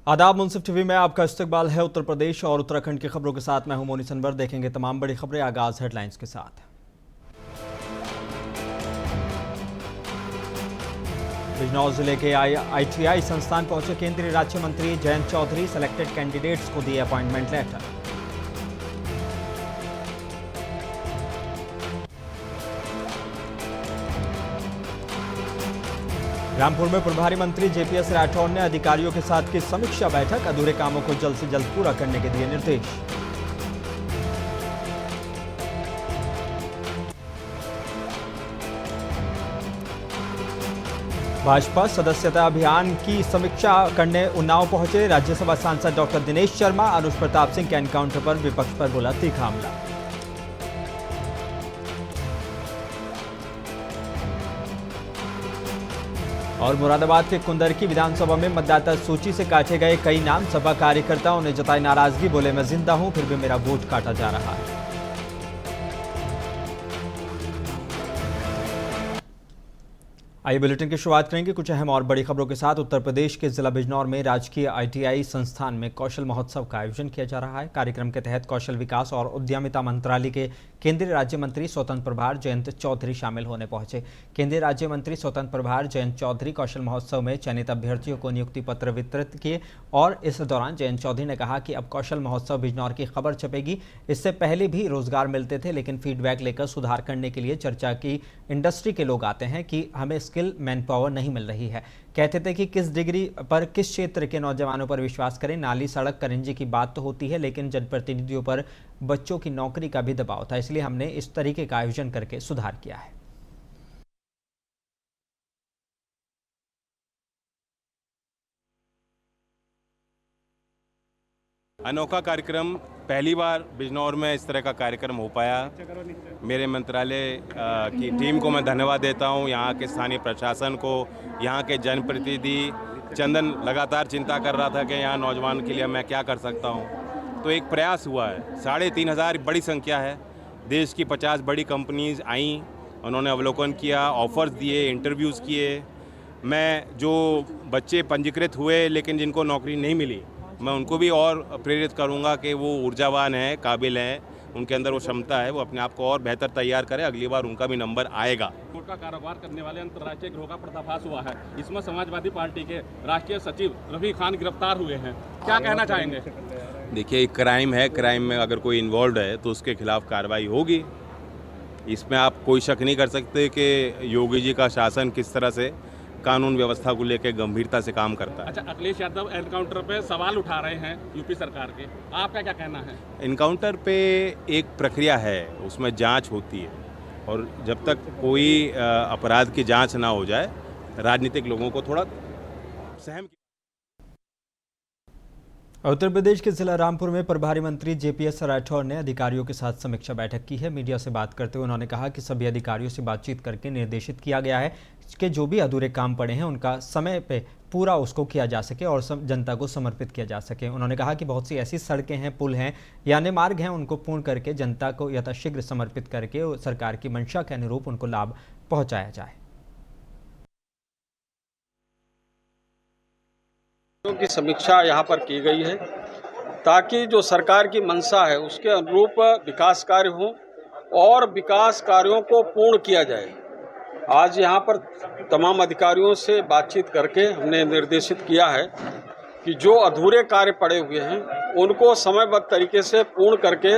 आदाब। मुंसिफ टीवी में आपका इस्तकबाल है। उत्तर प्रदेश और उत्तराखंड की खबरों के साथ मैं हूं मोनी सनवर। देखेंगे तमाम बड़ी खबरें। आगाज हेडलाइंस के साथ। बिजनौर जिले के ITI संस्थान पहुंचे केंद्रीय राज्य मंत्री जयंत चौधरी। सेलेक्टेड कैंडिडेट्स को दिए अपॉइंटमेंट लेटर। रामपुर में प्रभारी मंत्री JPS राठौर ने अधिकारियों के साथ की समीक्षा बैठक। अधूरे कामों को जल्द से जल्द पूरा करने के दिए निर्देश। भाजपा सदस्यता अभियान की समीक्षा करने उन्नाव पहुंचे राज्यसभा सांसद डॉक्टर दिनेश शर्मा। अनुज प्रताप सिंह के एनकाउंटर पर विपक्ष पर बोला तीखा हमला। और मुरादाबाद के कुंदरकी विधानसभा में मतदाता सूची से काटे गए कई नाम। सपा कार्यकर्ताओं ने जताई नाराजगी। बोले मैं जिंदा हूं फिर भी मेरा वोट काटा जा रहा है। आइए बुलेटिन की शुरुआत करेंगे कुछ अहम और बड़ी खबरों के साथ। उत्तर प्रदेश के जिला बिजनौर में राजकीय ITI संस्थान में कौशल महोत्सव का आयोजन किया जा रहा है। कार्यक्रम के तहत कौशल विकास और उद्यमिता मंत्रालय के केंद्रीय राज्य मंत्री स्वतंत्र प्रभार जयंत चौधरी शामिल होने पहुंचे। केंद्रीय राज्य मंत्री स्वतंत्र प्रभार जयंत चौधरी कौशल महोत्सव में चयनित अभ्यर्थियों को नियुक्ति पत्र वितरित किए और इस दौरान जयंत चौधरी ने कहा कि अब कौशल महोत्सव बिजनौर की खबर छपेगी। इससे पहले भी रोजगार मिलते थे, लेकिन फीडबैक लेकर सुधार करने के लिए चर्चा की इंडस्ट्री के लोग आते हैं कि हमें स्किल मैन पावर नहीं मिल रही है। कहते थे कि किस डिग्री पर किस क्षेत्र के नौजवानों पर विश्वास करें। नाली सड़क करंजी की बात तो होती है, लेकिन जनप्रतिनिधियों पर बच्चों की नौकरी का भी दबाव था। इसलिए हमने इस तरीके का आयोजन करके सुधार किया है। अनोखा कार्यक्रम पहली बार बिजनौर में इस तरह का कार्यक्रम हो पाया। मेरे मंत्रालय की टीम को मैं धन्यवाद देता हूं, यहाँ के स्थानीय प्रशासन को, यहाँ के जनप्रतिनिधि। चंदन लगातार चिंता कर रहा था कि यहाँ नौजवान के लिए मैं क्या कर सकता हूँ, तो एक प्रयास हुआ है। 3500 बड़ी संख्या है। देश की 50 बड़ी कंपनीज आईं, उन्होंने अवलोकन किया, ऑफर्स दिए, इंटरव्यूज़ किए। मैं जो बच्चे पंजीकृत हुए लेकिन जिनको नौकरी नहीं मिली, मैं उनको भी और प्रेरित करूंगा कि वो ऊर्जावान हैं, काबिल हैं, उनके अंदर वो क्षमता है, वो अपने आप को और बेहतर तैयार करें। अगली बार उनका भी नंबर आएगा। का कारोबार करने वाले अंतर्राष्ट्रीय गिरोह का पर्दाफाश हुआ है। इसमें समाजवादी पार्टी के राष्ट्रीय सचिव रफी खान गिरफ्तार हुए हैं। क्या कहना चाहेंगे? देखिए, एक क्राइम है, क्राइम में अगर कोई इन्वॉल्व है तो उसके खिलाफ कार्रवाई होगी। इसमें आप कोई शक नहीं कर सकते कि योगी जी का शासन किस तरह से कानून व्यवस्था को लेकर गंभीरता से काम करता है। अच्छा, अखिलेश यादव एनकाउंटर पे सवाल उठा रहे हैं यूपी सरकार के, आपका क्या कहना है? एनकाउंटर पे एक प्रक्रिया है, उसमें जांच होती है, और जब तक कोई अपराध की जांच ना हो जाए, राजनीतिक लोगों को थोड़ा सहम। उत्तर प्रदेश के जिला रामपुर में प्रभारी मंत्री JPS राठौर ने अधिकारियों के साथ समीक्षा बैठक की है। मीडिया से बात करते हुए उन्होंने कहा कि सभी अधिकारियों से बातचीत करके निर्देशित किया गया है कि जो भी अधूरे काम पड़े हैं उनका समय पे पूरा उसको किया जा सके और जनता को समर्पित किया जा सके। उन्होंने कहा कि बहुत सी ऐसी सड़कें हैं, पुल हैं या अन्य मार्ग हैं, उनको पूर्ण करके जनता को यथाशीघ्र समर्पित करके सरकार की मंशा के अनुरूप उनको लाभ पहुँचाया जाए। की समीक्षा यहाँ पर की गई है ताकि जो सरकार की मंशा है उसके अनुरूप विकास कार्य हो और विकास कार्यों को पूर्ण किया जाए। आज यहाँ पर तमाम अधिकारियों से बातचीत करके हमने निर्देशित किया है कि जो अधूरे कार्य पड़े हुए हैं उनको समयबद्ध तरीके से पूर्ण करके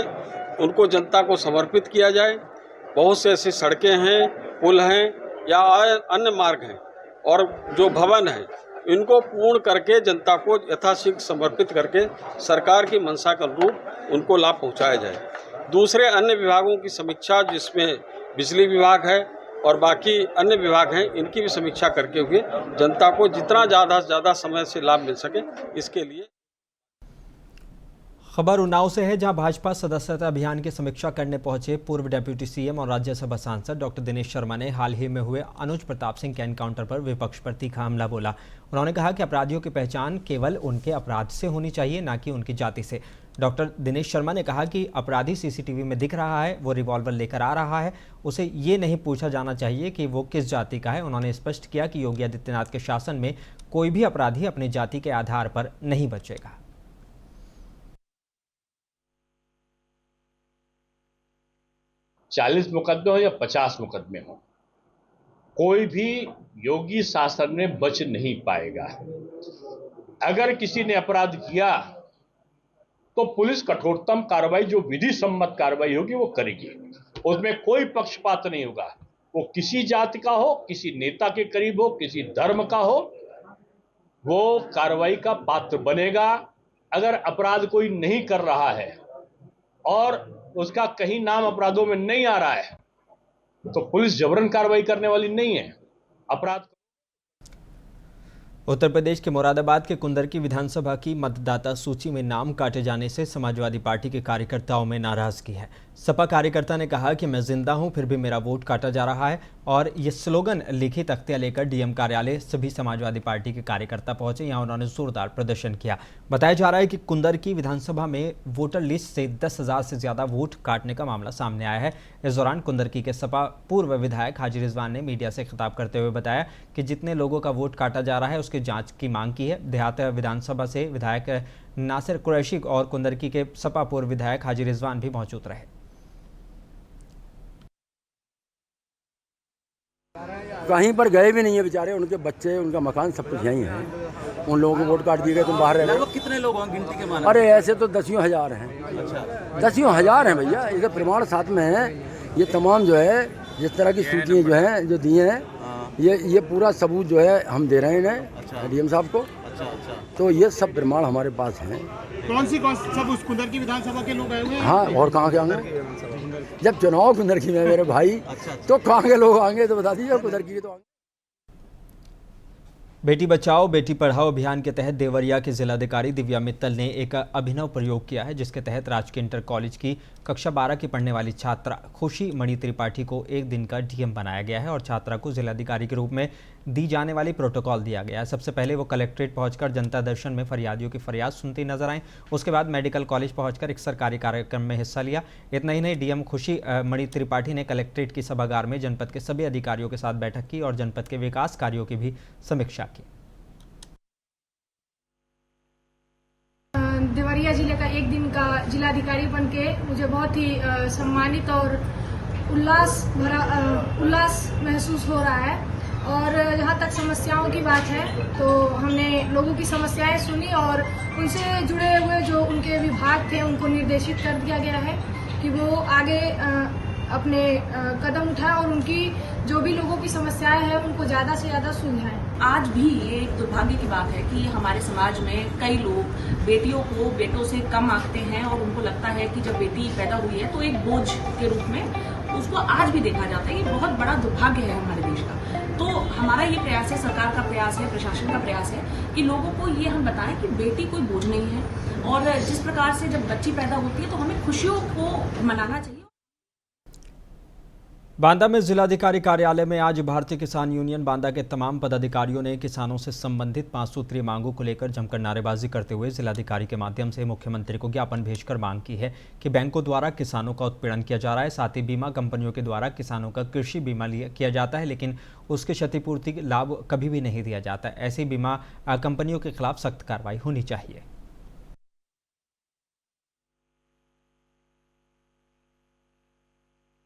उनको जनता को समर्पित किया जाए। बहुत से ऐसी सड़कें हैं, पुल हैं या अन्य मार्ग हैं और जो भवन हैं, इनको पूर्ण करके जनता को यथाशीघ्र समर्पित करके सरकार की मंशा के अनुरूप उनको लाभ पहुंचाया जाए। दूसरे अन्य विभागों की समीक्षा, जिसमें बिजली विभाग है और बाकी अन्य विभाग हैं, इनकी भी समीक्षा करके हुए जनता को जितना ज़्यादा से ज़्यादा समय से लाभ मिल सके, इसके लिए। खबर उन्नाव से है, जहां भाजपा सदस्यता अभियान की समीक्षा करने पहुंचे पूर्व डिप्टी सीएम और राज्यसभा सांसद डॉक्टर दिनेश शर्मा ने हाल ही में हुए अनुज प्रताप सिंह के एनकाउंटर पर विपक्ष पर तीखा हमला बोला। उन्होंने कहा कि अपराधियों की पहचान केवल उनके अपराध से होनी चाहिए, न कि उनकी जाति से। डॉक्टर दिनेश शर्मा ने कहा कि अपराधी सीसीटीवी में दिख रहा है, वो रिवॉल्वर लेकर आ रहा है, उसे ये नहीं पूछा जाना चाहिए कि वो किस जाति का है। उन्होंने स्पष्ट किया कि योगी आदित्यनाथ के शासन में कोई भी अपराधी अपनी जाति के आधार पर नहीं बचेगा। चालीस मुकदमे हो या 50 मुकदमे हो, कोई भी योगी शासन में बच नहीं पाएगा। अगर किसी ने अपराध किया तो पुलिस कठोरतम कार्रवाई, जो विधि सम्मत कार्रवाई होगी वो करेगी। उसमें कोई पक्षपात नहीं होगा। वो किसी जाति का हो, किसी नेता के करीब हो, किसी धर्म का हो, वो कार्रवाई का पात्र बनेगा। अगर अपराध कोई नहीं कर रहा है और उसका कहीं नाम अपराधों में नहीं आ रहा है तो पुलिस जबरन कार्रवाई करने वाली नहीं है। अपराध उत्तर प्रदेश के मुरादाबाद के कुंदरकी विधानसभा की मतदाता सूची में नाम काटे जाने से समाजवादी पार्टी के कार्यकर्ताओं में नाराजगी है। सपा कार्यकर्ता ने कहा कि मैं जिंदा हूं, फिर भी मेरा वोट काटा जा रहा है, और ये स्लोगन लिखी तख्तियां लेकर डीएम कार्यालय सभी समाजवादी पार्टी के कार्यकर्ता पहुंचे। यहां उन्होंने जोरदार प्रदर्शन किया। बताया जा रहा है कि कुंदरकी विधानसभा में वोटर लिस्ट से 10,000 से ज्यादा वोट काटने का मामला सामने आया है। इस दौरान कुंदरकी के सपा पूर्व विधायक हाजी रिजवान ने मीडिया से खिताब करते हुए बताया कि जितने लोगों का वोट काटा जा रहा है उसकी जांच की मांग की है। देहात विधानसभा से विधायक नासिर कुरैशी और कुंदरकी के सपा पूर्व विधायक हाजी रिजवान भी मौजूद रहे। कहीं पर गए भी नहीं है बेचारे, उनके बच्चे, उनका मकान सब कुछ यहीं है। उन लोगों को वोट काट दिए गए, तुम बाहर रह रहे हो। कितने लोग हैं गिनती के माने? अरे ऐसे तो 10,000 हैं। अच्छा, 10,000 हैं भैया, इसका प्रमाण साथ में है। ये तमाम जो है जिस तरह की सूचियाँ जो हैं जो दी हैं, ये पूरा सबूत जो है हम दे रहे हैं डीएम साहब को। अच्छा। तो ये सब प्रमाण हमारे पास हैं। कौन सब उस कुंदरकी विधानसभा के लोग आए हुए हैं? हाँ, और कहाँ के आएंगे? जब चुनाव कुंदरकी में मेरे भाई, तो कहाँ के लोग आएंगे तो बता दीजिए। कुंदरकी के तो आएंगे। बेटी बचाओ बेटी पढ़ाओ अभियान के तहत देवरिया के जिलाधिकारी दिव्या मित्तल ने एक अभिनव प्रयोग किया है, जिसके तहत राजकीय इंटर कॉलेज की कक्षा 12 की पढ़ने वाली छात्रा खुशी मणि त्रिपाठी को एक दिन का डीएम बनाया गया है और छात्रा को जिलाधिकारी के रूप में दी जाने वाली प्रोटोकॉल दिया गया है। सबसे पहले वो कलेक्ट्रेट पहुंचकर जनता दर्शन में फरियादियों की फरियाद सुनती नजर आईं। उसके बाद मेडिकल कॉलेज पहुंचकर एक सरकारी कार्यक्रम में हिस्सा लिया। इतना ही नहीं, डीएम खुशी मणि त्रिपाठी ने कलेक्ट्रेट की सभागार में जनपद के सभी अधिकारियों के साथ बैठक की और जनपद के विकास कार्यों की भी समीक्षा की। देवरिया जिले का एक दिन का जिलाधिकारी बनके मुझे बहुत ही सम्मानित और उल्लास महसूस हो रहा है। और जहाँ तक समस्याओं की बात है तो हमने लोगों की समस्याएं सुनी और उनसे जुड़े हुए जो उनके विभाग थे उनको निर्देशित कर दिया गया है कि वो आगे अपने कदम उठाएं और उनकी जो भी लोगों की समस्याएं हैं उनको ज़्यादा से ज़्यादा सुलझाएं। आज भी ये एक दुर्भाग्य की बात है कि हमारे समाज में कई लोग बेटियों को बेटों से कम आंकते हैं और उनको लगता है कि जब बेटी पैदा हुई है तो एक बोझ के रूप में उसको आज भी देखा जाता है। ये बहुत बड़ा दुर्भाग्य है हमारे देश का। तो हमारा ये प्रयास है, सरकार का प्रयास है, प्रशासन का प्रयास है कि लोगों को ये हम बताएं कि बेटी कोई बोझ नहीं है और जिस प्रकार से जब बच्ची पैदा होती है तो हमें खुशियों को मनाना चाहिए। बांदा में जिलाधिकारी कार्यालय में आज भारतीय किसान यूनियन बांदा के तमाम पदाधिकारियों ने किसानों से संबंधित 5 सूत्रीय मांगों को लेकर जमकर नारेबाजी करते हुए जिलाधिकारी के माध्यम से मुख्यमंत्री को ज्ञापन भेजकर मांग की है कि बैंकों द्वारा किसानों का उत्पीड़न किया जा रहा है। साथ ही बीमा कंपनियों के द्वारा किसानों का कृषि बीमा किया जाता है, लेकिन उसके क्षतिपूर्ति लाभ कभी भी नहीं दिया जाता। ऐसी बीमा कंपनियों के खिलाफ सख्त कार्रवाई होनी चाहिए।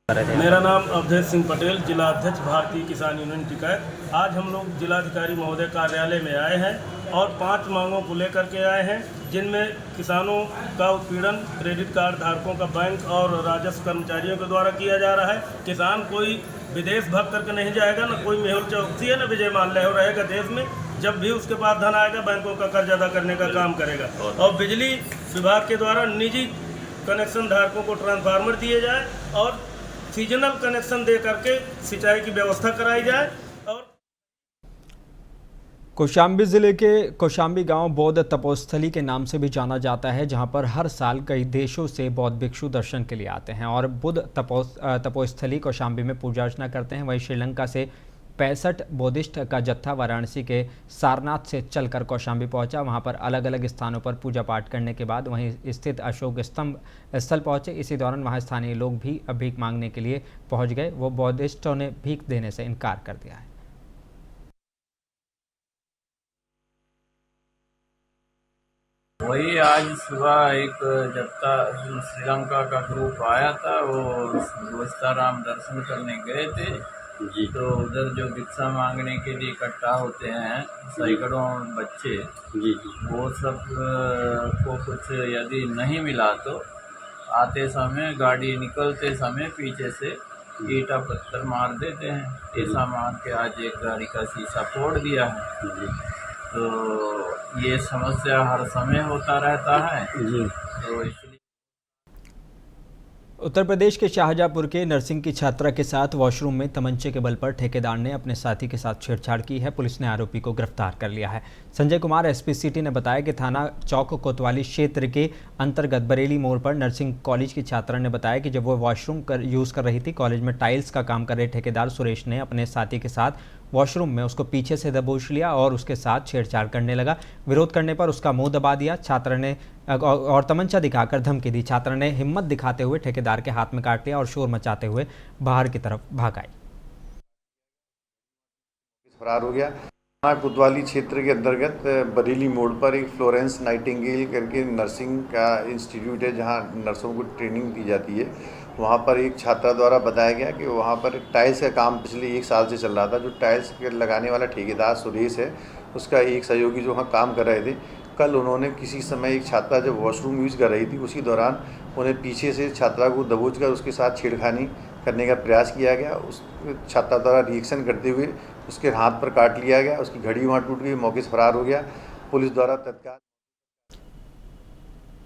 मेरा नाम अवधेश सिंह पटेल, जिला अध्यक्ष भारतीय किसान यूनियन टिकैत। आज हम लोग जिलाधिकारी महोदय कार्यालय में आए हैं और 5 मांगों को लेकर के आए हैं, जिनमें किसानों का उत्पीड़न क्रेडिट कार्ड धारकों का बैंक और राजस्व कर्मचारियों के द्वारा किया जा रहा है। किसान कोई विदेश भाग करके नहीं जाएगा, न कोई मेहुल चौकसी है, न विजय माल्या रहेगा देश में। जब भी उसके पास धन आएगा बैंकों का कर्ज अदा करने का काम करेगा। और बिजली विभाग के द्वारा निजी कनेक्शन धारकों को ट्रांसफार्मर दिए जाए और सीजनल कनेक्शन दे करके सिंचाई की व्यवस्था कराई जाए। और कौशाम्बी जिले के कौशाम्बी गांव बौद्ध तपोस्थली के नाम से भी जाना जाता है, जहां पर हर साल कई देशों से बौद्ध भिक्षु दर्शन के लिए आते हैं और बुद्ध तपोस्थली कौशाम्बी में पूजा अर्चना करते हैं। वहीं श्रीलंका से 65 बौद्धिस्ट का जत्था वाराणसी के सारनाथ से चलकर कौशाम्बी पहुंचा। वहां पर अलग अलग स्थानों पर पूजा पाठ करने के बाद वहीं स्थित अशोक स्तंभ स्थल पहुंचे। इसी दौरान वहां स्थानीय लोग भी भीख मांगने के लिए पहुंच गए। वो बौद्धिस्टों ने भीख देने से इनकार कर दिया है। वही आज सुबह एक जत्था श्रीलंका का ग्रुप आया था, वो गोस्ताराम दर्शन करने गए थे जी। तो उधर जो भिक्षा मांगने के लिए इकट्ठा होते हैं सैकड़ों बच्चे जी, वो सब को कुछ यदि नहीं मिला तो आते समय गाड़ी निकलते समय पीछे से ईटा पत्थर मार देते हैं। ऐसा मार के आज एक गाड़ी का शीशा फोड़ दिया है जी। तो ये समस्या हर समय होता रहता है जी। तो इसलिए उत्तर प्रदेश के शाहजहाँपुर के नर्सिंग की छात्रा के साथ वॉशरूम में तमंचे के बल पर ठेकेदार ने अपने साथी के साथ छेड़छाड़ की है। पुलिस ने आरोपी को गिरफ्तार कर लिया है। संजय कुमार एसपी सिटी ने बताया कि थाना चौक कोतवाली क्षेत्र के अंतर्गत बरेली मोड़ पर नर्सिंग कॉलेज की छात्रा ने बताया कि जब वो वॉशरूम यूज़ कर रही थी, कॉलेज में टाइल्स का काम कर रहे ठेकेदार सुरेश ने अपने साथी के साथ वॉशरूम में उसको पीछे से दबोच लिया और उसके साथ छेड़छाड़ करने लगा। विरोध करने पर उसका मुंह दबा दिया। छात्रा ने और तमंचा दिखाकर धमकी दी। छात्रा ने हिम्मत दिखाते हुए ठेकेदार के हाथ में काट लिया और शोर मचाते हुए बाहर की तरफ भाग आई। फरार हो गया। कोतवाली क्षेत्र के अंतर्गत बरेली मोड़ पर एक फ्लोरेंस नाइटिंगेल करके नर्सिंग का इंस्टीट्यूट है, जहां नर्सों को ट्रेनिंग दी जाती है। वहां पर एक छात्रा द्वारा बताया गया कि वहां पर टाइल्स का काम पिछले 1 साल से चल रहा था। जो टाइल्स के लगाने वाला ठेकेदार सुरेश है, उसका एक सहयोगी जो वहाँ काम कर रहे थे। कल उन्होंने किसी समय एक छात्रा जब वॉशरूम यूज़ कर रही थी, उसी दौरान उन्हें पीछे से छात्रा को दबोच कर उसके साथ छेड़खानी करने का प्रयास किया गया। उस छात्रा द्वारा रिएक्शन करते हुए उसके हाथ पर काट लिया गया। उसकी घड़ी वहाँ टूट गई, मौके से फरार हो गया। पुलिस द्वारा तत्काल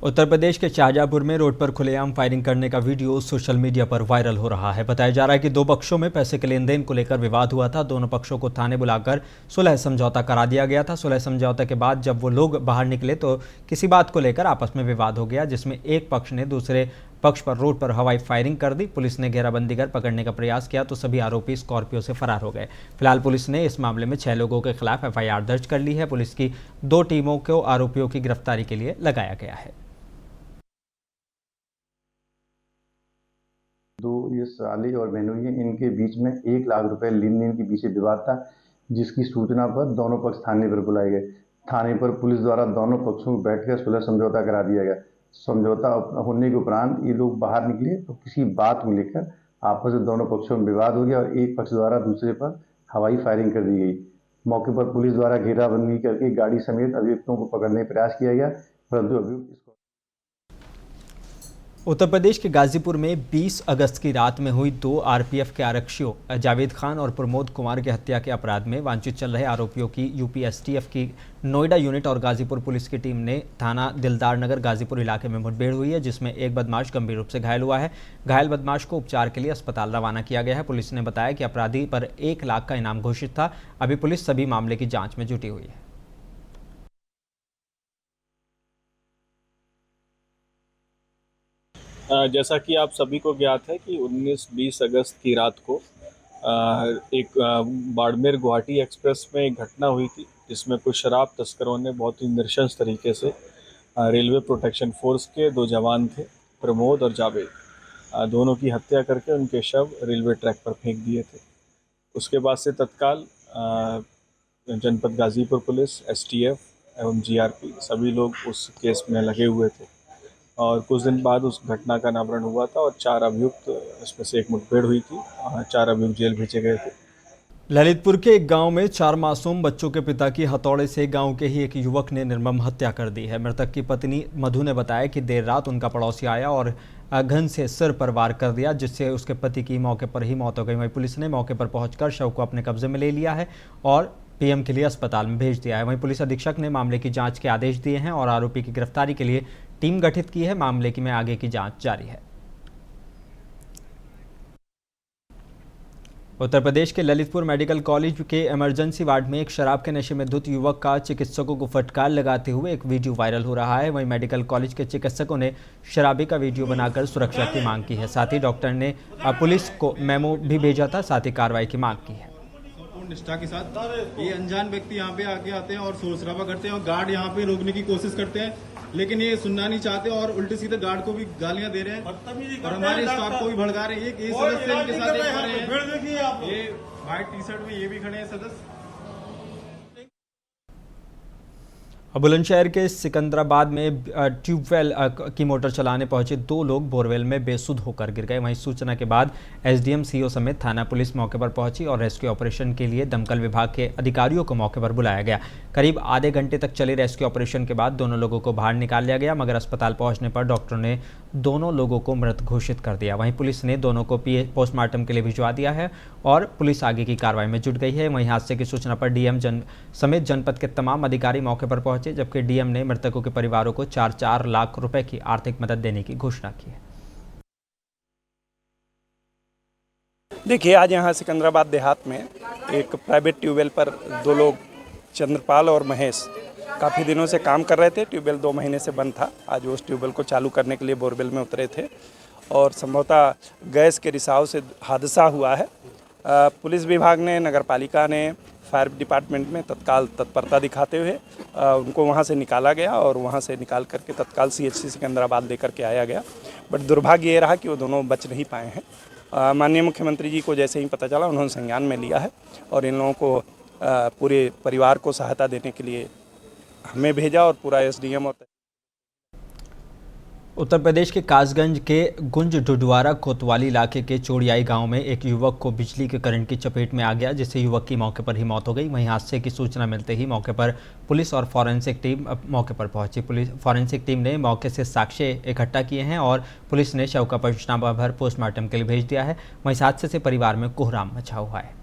उत्तर प्रदेश के शाहजहाँपुर में रोड पर खुलेआम फायरिंग करने का वीडियो सोशल मीडिया पर वायरल हो रहा है। बताया जा रहा है कि 2 पक्षों में पैसे के लेन देन को लेकर विवाद हुआ था। दोनों पक्षों को थाने बुलाकर सुलह समझौता करा दिया गया था। सुलह समझौते के बाद जब वो लोग बाहर निकले तो किसी बात को लेकर आपस में विवाद हो गया, जिसमें एक पक्ष ने दूसरे पक्ष पर रोड पर हवाई फायरिंग कर दी। पुलिस ने घेराबंदी कर पकड़ने का प्रयास किया तो सभी आरोपी स्कॉर्पियो से फरार हो गए। फिलहाल पुलिस ने इस मामले में 6 लोगों के खिलाफ FIR दर्ज कर ली है। पुलिस की 2 टीमों को आरोपियों की गिरफ्तारी के लिए लगाया गया है। 2 ये साली और बहनोई, इनके बीच में 1 लाख रुपए लेन देन के पीछे विवाद था, जिसकी सूचना पर दोनों पक्ष थाने पर बुलाए गए। थाने पर पुलिस द्वारा दोनों पक्षों को बैठकर सुलह समझौता करा दिया गया। समझौता होने के उपरांत ये लोग बाहर निकले तो किसी बात को लेकर आपस में दोनों पक्षों में विवाद हो गया और एक पक्ष द्वारा दूसरे पर हवाई फायरिंग कर दी गई। मौके पर पुलिस द्वारा घेराबंदी करके गाड़ी समेत अभियुक्तों को पकड़ने का प्रयास किया गया, परंतु अभियुक्त उत्तर प्रदेश के गाजीपुर में 20 अगस्त की रात में हुई 2 RPF के आरक्षियों जावेद खान और प्रमोद कुमार की हत्या के अपराध में वांछित चल रहे आरोपियों की UP STF की नोएडा यूनिट और गाजीपुर पुलिस की टीम ने थाना दिलदार नगर गाजीपुर इलाके में मुठभेड़ हुई है, जिसमें एक बदमाश गंभीर रूप से घायल हुआ है। घायल बदमाश को उपचार के लिए अस्पताल रवाना किया गया है। पुलिस ने बताया कि अपराधी पर 1 लाख का इनाम घोषित था। अभी पुलिस सभी मामले की जाँच में जुटी हुई है। जैसा कि आप सभी को ज्ञात है कि 19-20 अगस्त की रात को एक बाड़मेर गुवाहाटी एक्सप्रेस में एक घटना हुई थी, जिसमें कुछ शराब तस्करों ने बहुत ही नृशंस तरीके से रेलवे प्रोटेक्शन फोर्स के 2 जवान थे, प्रमोद और जावेद, दोनों की हत्या करके उनके शव रेलवे ट्रैक पर फेंक दिए थे। उसके बाद से तत्काल जनपद गाजीपुर पुलिस, STF एवं GRP सभी लोग उस केस में लगे हुए थे और कुछ दिन बाद उस घटना का अनावरण हुआ था और 4 अभियुक्त, इसमें से एक मुठभेड़ हुई थी, 4 अभियुक्त जेल भेजे गए थे। ललितपुर के एक गांव में 4 मासूम बच्चों के पिता की हथौड़े से गांव के ही एक युवक ने निर्मम हत्या कर दी है। मृतक की पत्नी मधु ने बताया कि देर रात उनका पड़ोसी आया और घन से सिर पर वार कर दिया, जिससे उसके पति की मौके पर ही मौत हो गई। वहीं पुलिस ने मौके पर पहुंचकर शव को अपने कब्जे में ले लिया है और PM के लिए अस्पताल में भेज दिया है। वहीं पुलिस अधीक्षक ने मामले की जाँच के आदेश दिए हैं और आरोपी की गिरफ्तारी के लिए टीम गठित की है। मामले की आगे की जांच जारी है। उत्तर प्रदेश के ललितपुर मेडिकल कॉलेज के इमरजेंसी वार्ड में एक शराब के नशे में धुत युवक का चिकित्सकों को फटकार लगाते हुए एक वीडियो वायरल हो रहा है। वहीं मेडिकल कॉलेज के चिकित्सकों ने शराबी का वीडियो बनाकर सुरक्षा की मांग की है। साथ ही डॉक्टर ने पुलिस को मेमो भी भेजा था, साथ ही कार्रवाई की मांग की है। निष्ठा के साथ ये अनजान व्यक्ति यहाँ पे आके आते हैं और शोर शराबा करते हैं और गार्ड यहाँ पे रोकने की कोशिश करते हैं, लेकिन ये सुनना नहीं चाहते और उल्टे सीधे गार्ड को भी गालियां दे रहे हैं और हमारे स्टाफ को भी भड़का रहे हैं। एक सदस्य इनके साथ देख पा रहे हैं, ये व्हाइट टी शर्ट में ये भी खड़े हैं सदस्य। बुलंदशहर के सिकंदराबाद में ट्यूबवेल की मोटर चलाने पहुंचे 2 लोग बोरवेल में बेसुध होकर गिर गए। वहीं सूचना के बाद एसडीएम सीओ समेत थाना पुलिस मौके पर पहुंची और रेस्क्यू ऑपरेशन के लिए दमकल विभाग के अधिकारियों को मौके पर बुलाया गया। करीब आधे घंटे तक चले रेस्क्यू ऑपरेशन के बाद दोनों लोगों को बाहर निकाल लिया गया, मगर अस्पताल पहुंचने पर डॉक्टरों ने दोनों लोगों को मृत घोषित कर दिया। वहीं पुलिस ने दोनों को पोस्टमार्टम के लिए भिजवा दिया है और पुलिस आगे की कार्रवाई में जुट गई है। वहीं हादसे की सूचना पर डीएम समेत जनपद के तमाम अधिकारी मौके पर पहुंचे, जबकि डीएम ने मृतकों के परिवारों को 4-4 लाख रुपए की आर्थिक मदद देने की घोषणा की है। देखिए, आज यहाँ सिकंदराबाद देहात में एक प्राइवेट ट्यूबवेल पर 2 लोग, चंद्रपाल और महेश, काफ़ी दिनों से काम कर रहे थे। ट्यूबवेल 2 महीने से बंद था। आज उस ट्यूबवेल को चालू करने के लिए बोरवेल में उतरे थे और संभवतः गैस के रिसाव से हादसा हुआ है। पुलिस विभाग ने, नगर पालिका ने, फायर डिपार्टमेंट में तत्काल तत्परता दिखाते हुए उनको वहाँ से निकाला गया और वहाँ से निकाल करके तत्काल CHC सिकंदराबाद लेकर के आया गया। बट दुर्भाग्य ये रहा कि वो दोनों बच नहीं पाए हैं। माननीय मुख्यमंत्री जी को जैसे ही पता चला, उन्होंने संज्ञान में लिया है और इन लोगों को पूरे परिवार को सहायता देने के लिए हमें भेजा और पूरा SDM और उत्तर प्रदेश के कासगंज के गुंज डुडवारा कोतवाली इलाके के चोड़ियाई गांव में एक युवक को बिजली के करंट की चपेट में आ गया, जिससे युवक की मौके पर ही मौत हो गई। वहीं हादसे की सूचना मिलते ही मौके पर पुलिस और फॉरेंसिक टीम मौके पर पहुंची। फॉरेंसिक टीम ने मौके से साक्ष्य इकट्ठा किए हैं और पुलिस ने शव का पंचनामा भर पोस्टमार्टम के लिए भेज दिया है। वहीं हादसे से परिवार में कोहराम मचा हुआ है।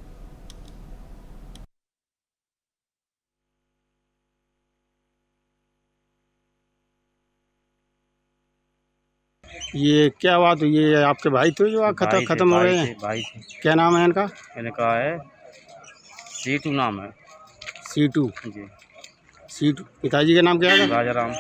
ये क्या बात हुई? ये आपके भाई थे जो खत्म हो गए हैं? भाई क्या नाम है इनका? इनका है सीटू, नाम है सीटू जी। सीटू, पिताजी का नाम क्या है? राजा राम।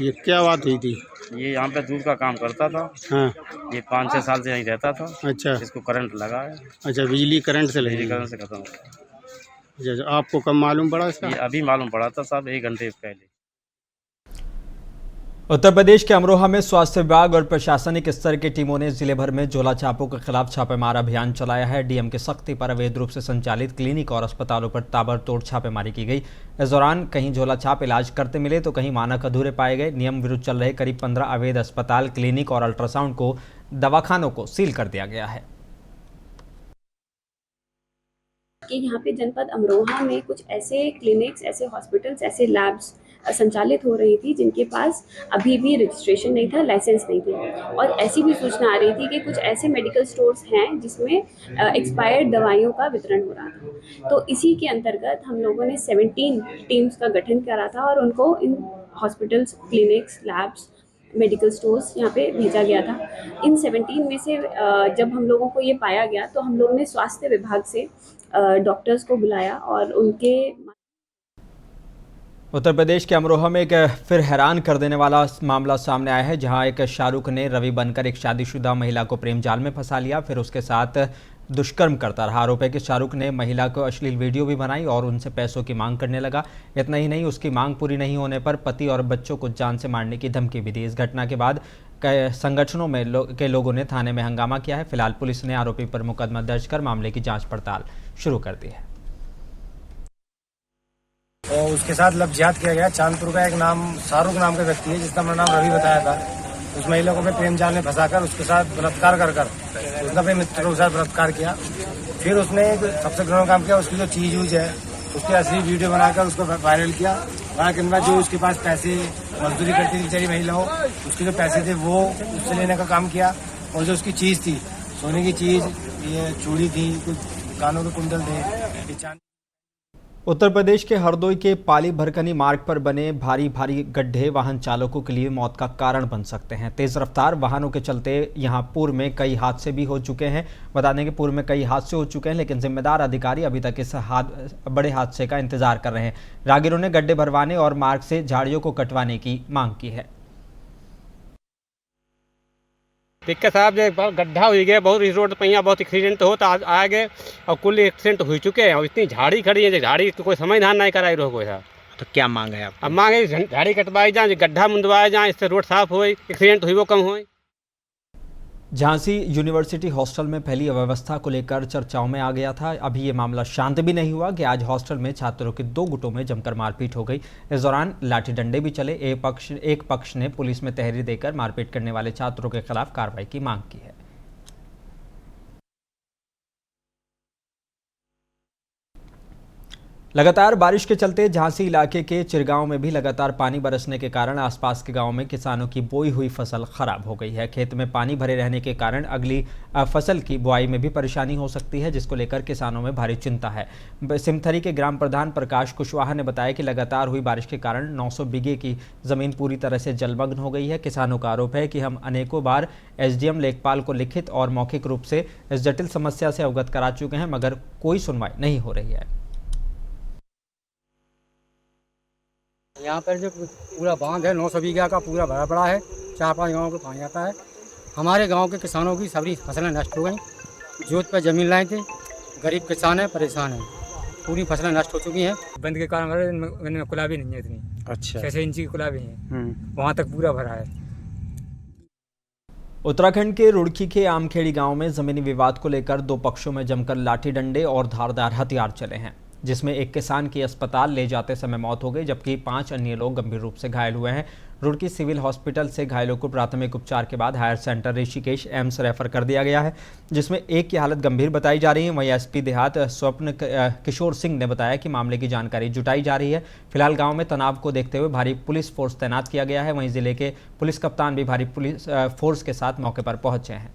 ये क्या बात हुई थी? ये यहाँ पे दूध का काम करता था। हाँ। ये 5-6 साल से यहीं रहता था। अच्छा। इसको करंट लगा है। अच्छा, बिजली करंट से लगी? बिजली करंट से खत्म हो गया। अच्छा, आपको कब मालूम पड़ा इसका? ये अभी मालूम पड़ा था साहब, 1 घंटे पहले। उत्तर प्रदेश के अमरोहा में स्वास्थ्य विभाग और प्रशासनिक स्तर की टीमों ने जिले भर में झोला छापों के खिलाफ छापेमार अभियान चलाया है। डीएम की सख्ती पर अवैध रूप से संचालित क्लिनिक और अस्पतालों पर ताबड़तोड़ छापेमारी की गई। इस दौरान कहीं झोला छाप इलाज करते मिले तो कहीं मानक अधूरे पाए गए। नियम विरुद्ध चल रहे करीब 15 अवैध अस्पताल, क्लिनिक और अल्ट्रासाउंड को दवाखानों को सील कर दिया गया है। कि यहाँ पे जनपद अमरोहा में कुछ ऐसे क्लिनिक्स, ऐसे हॉस्पिटल्स, ऐसे लैब्स संचालित हो रही थी जिनके पास अभी भी रजिस्ट्रेशन नहीं था, लाइसेंस नहीं थी। और ऐसी भी सूचना आ रही थी कि कुछ ऐसे मेडिकल स्टोर्स हैं जिसमें एक्सपायर्ड दवाइयों का वितरण हो रहा था। तो इसी के अंतर्गत हम लोगों ने 17 टीम्स का गठन करा था और उनको इन hospitals, clinics, labs, medical stores यहाँ पे भेजा गया था। इन 17 में से जब हम लोगों को ये पाया गया तो हम लोगों ने स्वास्थ्य विभाग से डॉक्टर्स को बुलाया और उनके उत्तर प्रदेश के अमरोहा में एक फिर हैरान कर देने वाला मामला सामने आया है, जहां एक शाहरुख ने रवि बनकर एक शादीशुदा महिला को प्रेम जाल में फंसा लिया, फिर उसके साथ दुष्कर्म करता रहा। आरोप है कि शाहरुख ने महिला को अश्लील वीडियो भी बनाई और उनसे पैसों की मांग करने लगा। इतना ही नहीं, उसकी मांग पूरी नहीं होने पर पति और बच्चों को जान से मारने की धमकी भी दी। इस घटना के बाद संगठनों में के लोगों ने थाने में हंगामा किया है। फिलहाल पुलिस ने आरोपी पर मुकदमा दर्ज कर मामले की जाँच पड़ताल शुरू कर दी है। और उसके साथ लव जिहाद किया गया। चांदपुर का एक नाम शाहरुख नाम का व्यक्ति है जिसका अपना नाम रवि बताया था। उस महिला को प्रेम जाल में फंसाकर उसके साथ बलात्कार कर उसने अपने मित्र के साथ बलात्कार किया। फिर उसने एक सबसे घृणा काम किया, उसकी जो चीज यूज है उसकी असली वीडियो बनाकर उसको वायरल किया। वहाँ के जो उसके पास पैसे मजदूरी करती थी बेचारी महिला हो, उसके जो पैसे थे वो उससे लेने का काम किया। और जो उसकी चीज थी, सोने की चीज, ये चूड़ी थी, कुछ कानों के कुंडल थे, उत्तर प्रदेश के हरदोई के पाली भरकनी मार्ग पर बने भारी गड्ढे वाहन चालकों के लिए मौत का कारण बन सकते हैं। तेज रफ्तार वाहनों के चलते यहां पूर्व में कई हादसे भी हो चुके हैं। बता दें कि पूर्व में कई हादसे हो चुके हैं, लेकिन जिम्मेदार अधिकारी अभी तक इस बड़े हादसे का इंतजार कर रहे हैं। राहगीरों ने गड्ढे भरवाने और मार्ग से झाड़ियों को कटवाने की मांग की है। दिक्कत साहब जो गड्ढा हो गया बहुत, इस रोड पर यहाँ बहुत एक्सीडेंट होता आ गए और कुल एक्सीडेंट हो चुके हैं और इतनी झाड़ी खड़ी है, झाड़ी तो कोई समाधान नहीं कराई रहो कोई। तो क्या मांग है आप? अब मांगे झाड़ी कटवाई जाए, गड्ढा मुंदवाए जाए, इससे रोड साफ हो, एक्सीडेंट हुई वो कम हो। झांसी यूनिवर्सिटी हॉस्टल में फैली अव्यवस्था को लेकर चर्चाओं में आ गया था। अभी ये मामला शांत भी नहीं हुआ कि आज हॉस्टल में छात्रों के 2 गुटों में जमकर मारपीट हो गई। इस दौरान लाठी डंडे भी चले। एक पक्ष ने पुलिस में तहरीर देकर मारपीट करने वाले छात्रों के खिलाफ कार्रवाई की मांग की है। लगातार बारिश के चलते झांसी इलाके के चिरगांव में भी लगातार पानी बरसने के कारण आसपास के गांवों में किसानों की बोई हुई फसल खराब हो गई है। खेत में पानी भरे रहने के कारण अगली फसल की बुआई में भी परेशानी हो सकती है, जिसको लेकर किसानों में भारी चिंता है। सिमथरी के ग्राम प्रधान प्रकाश कुशवाहा ने बताया कि लगातार हुई बारिश के कारण 900 बीघे की जमीन पूरी तरह से जलमग्न हो गई है। किसानों का आरोप है कि हम अनेकों बार एसडीएम लेखपाल को लिखित और मौखिक रूप से इस जटिल समस्या से अवगत करा चुके हैं, मगर कोई सुनवाई नहीं हो रही है। यहाँ पर जो पूरा बांध है 900 बीघा का पूरा भरा पड़ा है, 4-5 गाँव को पानी आता है। हमारे गांव के किसानों की सभी फसलें नष्ट हो गई। जोत पर जमीन लाए थे, गरीब किसान है, परेशान है, पूरी फसलें नष्ट हो चुकी हैं। बंद के कारण इनमें कुलाबी नहीं है इतनी। अच्छा, 6 इंच की कुलाबी है, वहाँ तक पूरा भरा है। उत्तराखंड के रुड़की के आमखेड़ी गांव में जमीनी विवाद को लेकर 2 पक्षों में जमकर लाठी डंडे और धारदार हथियार चले हैं, जिसमें एक किसान की अस्पताल ले जाते समय मौत हो गई, जबकि 5 अन्य लोग गंभीर रूप से घायल हुए हैं। रुड़की सिविल हॉस्पिटल से घायलों को प्राथमिक उपचार के बाद higher centre Rishikesh AIIMS refer कर दिया गया है, जिसमें एक की हालत गंभीर बताई जा रही है। वहीं एसपी देहात स्वप्न किशोर सिंह ने बताया कि मामले की जानकारी जुटाई जा रही है। फिलहाल गांव में तनाव को देखते हुए भारी पुलिस फोर्स तैनात किया गया है। वहीं जिले के पुलिस कप्तान भी भारी पुलिस फोर्स के साथ मौके पर पहुंचे हैं।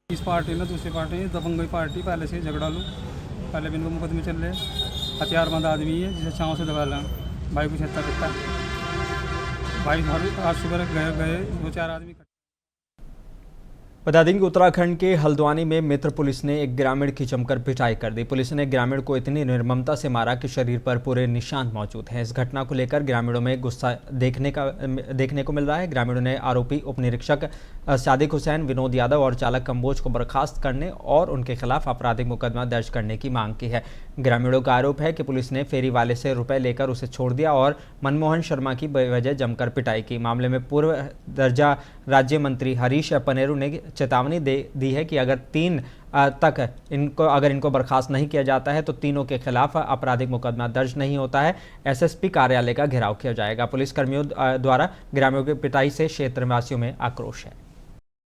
इस पार्टी ने दूसरी पार्टी दबंगई पार्टी पहले से झगड़ा लो, पहले भी इनको मुकदमे चल रहे, हथियारबंद आदमी है जिसे छाँव से दबा लें। भाई कुछ हत्या करता भाई आज सुबह गए 2-4 आदमी। बता दें कि उत्तराखंड के हल्द्वानी में मित्र पुलिस ने एक ग्रामीण की जमकर पिटाई कर दी। पुलिस ने ग्रामीण को इतनी निर्ममता से मारा कि शरीर पर पूरे निशान मौजूद हैं। इस घटना को लेकर ग्रामीणों में गुस्सा देखने को मिल रहा है। ग्रामीणों ने आरोपी उप निरीक्षक सादिक हुसैन, विनोद यादव और चालक कंबोज को बर्खास्त करने और उनके खिलाफ आपराधिक मुकदमा दर्ज करने की मांग की है। ग्रामीणों का आरोप है कि पुलिस ने फेरी वाले से रुपए लेकर उसे छोड़ दिया और मनमोहन शर्मा की बेवजह जमकर पिटाई की। मामले में पूर्व दर्जा राज्य मंत्री हरीश पनेरू ने चेतावनी दी है कि अगर 3 तक इनको बर्खास्त नहीं किया जाता है तो तीनों के खिलाफ आपराधिक मुकदमा दर्ज नहीं होता है। एसएसपी कार्यालय का घेराव किया जाएगा। पुलिसकर्मियों द्वारा ग्रामीणों की पिटाई से क्षेत्रवासियों में आक्रोश है।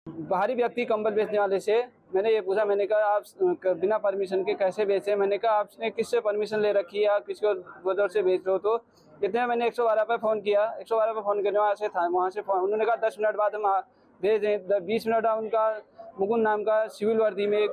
बाहरी व्यक्ति कंबल बेचने वाले से मैंने ये पूछा, मैंने कहा आप बिना परमिशन के कैसे बेचे? मैंने कहा आपने किससे परमिशन ले रखी है, आप किसको बदौर से बेच रहे हो? तो इतने मैंने 112 पर फ़ोन किया। 112 पर फ़ोन करने वहाँ से उन्होंने कहा 10 मिनट बाद हम भेज दें। 20 मिनट उनका मुकुंद नाम का सिविल वर्दी में एक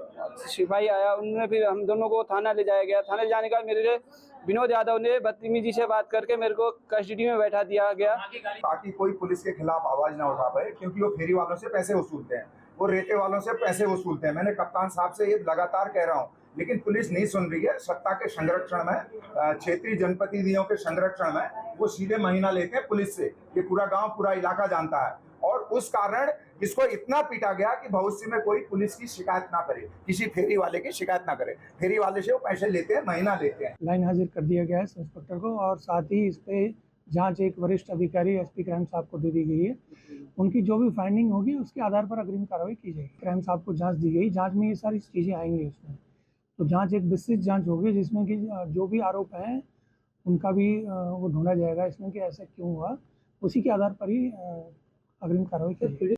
सिपाही आया, उन्होंने फिर हम दोनों को थाना ले जाया गया। थाने ले जाने का मेरे विनोद यादव ने बदतमीजी से बात करके मेरे को कस्टडी में बैठा दिया गया, ताकि कोई पुलिस के खिलाफ आवाज ना उठा पाए, क्योंकि वो फेरी वालों से पैसे वसूलते हैं, वो रेते वालों से पैसे वसूलते हैं। मैंने कप्तान साहब से ये लगातार कह रहा हूँ, लेकिन पुलिस नहीं सुन रही है। सत्ता के संरक्षण में, क्षेत्रीय जनप्रतिनिधियों के संरक्षण में वो सीधे महीना लेते हैं पुलिस से। ये पूरा गाँव, पूरा इलाका जानता है, और उस कारण इसको इतना पीटा गया कि भविष्य में कोई पुलिस की शिकायत ना करे, किसी फेरी वाले की शिकायत ना करे। फेरी वाले से वो पैसे लेते हैं, महीना लेते हैं। लाइन हाजिर कर दिया गया है सब इंस्पेक्टर को, और साथ ही इस पे जांच एक वरिष्ठ अधिकारी एसपी क्राइम साहब को दे दी गई है। उनकी जो भी फाइंडिंग होगी उसके आधार पर अग्रिम कार्रवाई की जाएगी। क्राइम साहब को जांच दी गई, जांच में ये सारी चीज़ें आएंगी उसमें। तो जांच एक विस्तृत जांच होगी, जिसमें कि जो भी आरोप हैं उनका भी वो ढूंढा जाएगा इसमें कि ऐसा क्यों हुआ, उसी के आधार पर ही अग्रिम कार्रवाई की जाएगी।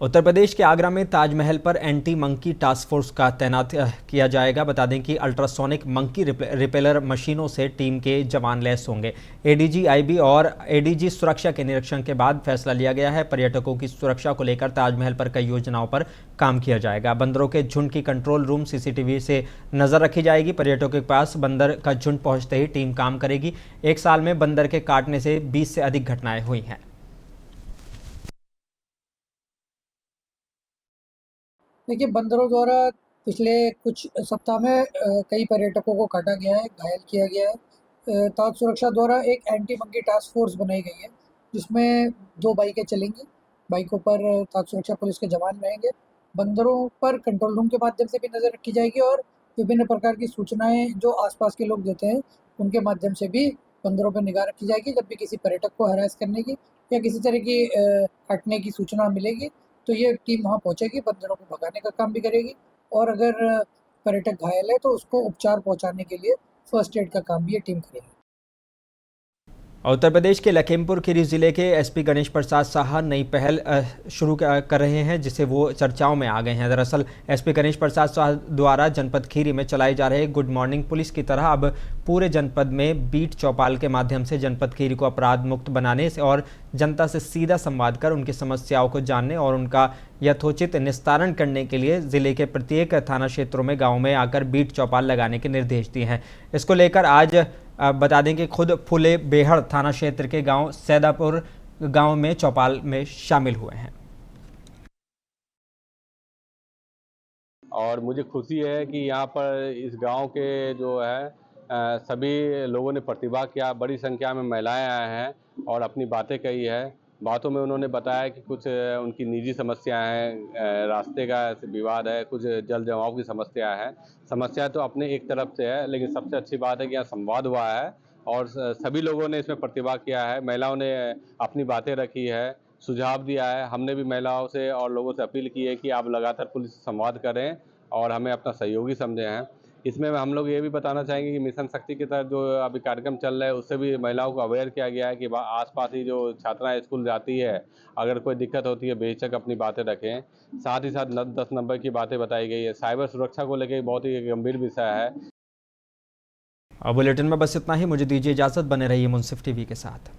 उत्तर प्रदेश के आगरा में ताजमहल पर एंटी मंकी टास्क फोर्स का तैनात किया जाएगा। बता दें कि अल्ट्रासोनिक मंकी रिपेलर मशीनों से टीम के जवान लैस होंगे। एडीजी आईबी और एडीजी सुरक्षा के निरीक्षण के बाद फैसला लिया गया है। पर्यटकों की सुरक्षा को लेकर ताजमहल पर कई योजनाओं पर काम किया जाएगा। बंदरों के झुंड की कंट्रोल रूम सीसीटीवी से नजर रखी जाएगी। पर्यटकों के पास बंदर का झुंड पहुंचते ही टीम काम करेगी। एक साल में बंदर के काटने से 20 से अधिक घटनाएं हुई हैं। देखिए, बंदरों द्वारा पिछले कुछ सप्ताह में कई पर्यटकों को काटा गया है, घायल किया गया है। ताज सुरक्षा द्वारा एक एंटी मंकी टास्क फोर्स बनाई गई है, जिसमें 2 बाइकें चलेंगी। बाइकों पर ताज सुरक्षा पुलिस के जवान रहेंगे। बंदरों पर कंट्रोल रूम के माध्यम से भी नज़र रखी जाएगी और विभिन्न प्रकार की सूचनाएं जो आसपास के लोग देते हैं उनके माध्यम से भी बंदरों पर निगाह रखी जाएगी। जब भी किसी पर्यटक को हरास करने की या किसी तरह की काटने की सूचना मिलेगी तो ये टीम वहाँ पहुँचेगी, बंदरों को भगाने का काम भी करेगी और अगर पर्यटक घायल है तो उसको उपचार पहुँचाने के लिए फर्स्ट एड का काम भी ये टीम करेगी। उत्तर प्रदेश के लखीमपुर खीरी जिले के एसपी गणेश प्रसाद साहा नई पहल शुरू कर रहे हैं, जिससे वो चर्चाओं में आ गए हैं। दरअसल एसपी गणेश प्रसाद साहा द्वारा जनपद खीरी में चलाए जा रहे गुड मॉर्निंग पुलिस की तरह अब पूरे जनपद में बीट चौपाल के माध्यम से जनपद खीरी को अपराध मुक्त बनाने से और जनता से सीधा संवाद कर उनकी समस्याओं को जानने और उनका यथोचित निस्तारण करने के लिए जिले के प्रत्येक थाना क्षेत्रों में गाँव में आकर बीट चौपाल लगाने के निर्देश दिए हैं। इसको लेकर आज बता दें कि खुद फुले बेहड़ थाना क्षेत्र के गांव सैदापुर गांव में चौपाल में शामिल हुए हैं। और मुझे खुशी है कि यहाँ पर इस गांव के जो है सभी लोगों ने प्रतिभाग किया। बड़ी संख्या में महिलाएं आए हैं और अपनी बातें कही है। बातों में उन्होंने बताया कि कुछ उनकी निजी समस्याएं हैं, रास्ते का विवाद है, कुछ जल जमाव की समस्या है। समस्या तो अपने एक तरफ से है, लेकिन सबसे अच्छी बात है कि यहाँ संवाद हुआ है और सभी लोगों ने इसमें प्रतिभाग किया है। महिलाओं ने अपनी बातें रखी है, सुझाव दिया है। हमने भी महिलाओं से और लोगों से अपील की है कि आप लगातार पुलिस से संवाद करें और हमें अपना सहयोगी समझे हैं। इसमें हम लोग ये भी बताना चाहेंगे कि मिशन शक्ति के तहत जो अभी कार्यक्रम चल रहा है उससे भी महिलाओं को अवेयर किया गया है कि आसपास ही जो छात्राएं स्कूल जाती है, अगर कोई दिक्कत होती है बेझिझक अपनी बातें रखें। साथ ही साथ 10 नंबर की बातें बताई गई है। साइबर सुरक्षा को लेकर बहुत ही गंभीर विषय है। अब बुलेटिन में बस इतना ही। मुझे दीजिए इजाजत, बने रहिए मुंसिफ टीवी के साथ।